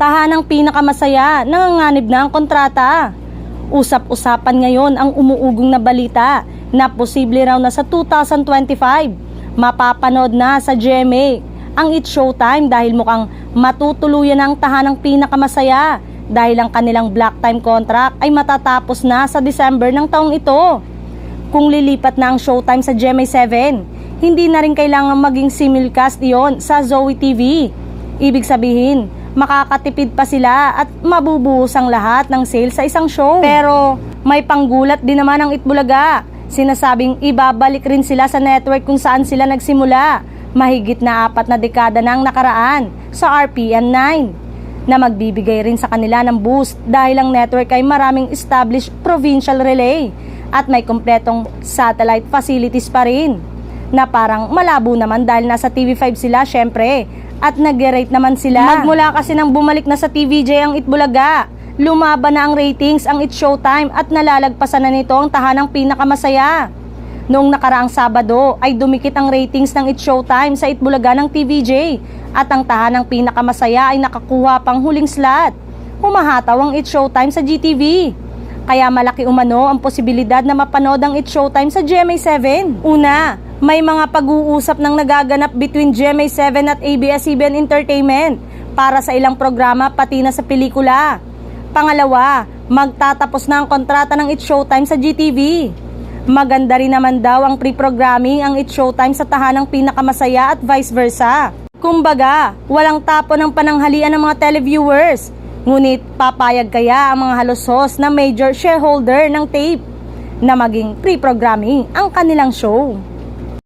tahanang pinakamasaya, nanganganib na ang kontrata. Usap-usapan ngayon ang umuugong na balita na posible raw na sa 2025 mapapanood na sa GMA ang It's Showtime dahil mukhang matutuluyan ang tahanang pinakamasaya dahil ang kanilang block time contract ay matatapos na sa December ng taong ito. Kung lilipat na ang Showtime sa GMA7, hindi na rin kailangan maging simulcast iyon sa Zoe TV. Ibig sabihin, makakatipid pa sila at mabubuhos ang lahat ng sales sa isang show. Pero may panggulat din naman ang Itbulaga. Sinasabing ibabalik rin sila sa network kung saan sila nagsimula. Mahigit na 4 na dekada na ang nakaraan sa RPN 9 na magbibigay rin sa kanila ng boost dahil ang network ay maraming established provincial relay at may kumpletong satellite facilities pa rin na parang malabo naman dahil nasa TV5 sila syempre at nag-rate naman sila. Magmula kasi nang bumalik na sa TVJ ang Itbulaga, lumaban na ang ratings ang It's Showtime at nalalagpasan na nito ang tahanang pinakamasaya. Noong nakaraang Sabado ay dumikit ang ratings ng It's Showtime sa Itbulaga ng TVJ at ang tahanang pinakamasaya ay nakakuha pang huling slot. Humahataw ang It's Showtime sa GTV. Kaya malaki umano ang posibilidad na mapanood ang It's Showtime sa GMA7. Una, may mga pag-uusap ng nagaganap between GMA7 at ABS-CBN Entertainment para sa ilang programa pati na sa pelikula. Pangalawa, magtatapos na ang kontrata ng It's Showtime sa GTV. Maganda rin naman daw ang pre-programming ang It's Showtime sa tahanang pinakamasaya at vice versa. Kumbaga, walang tapo ng pananghalian ng mga televiewers. Ngunit papayag kaya ang mga halos-host na major shareholder ng tape na maging pre-programming ang kanilang show?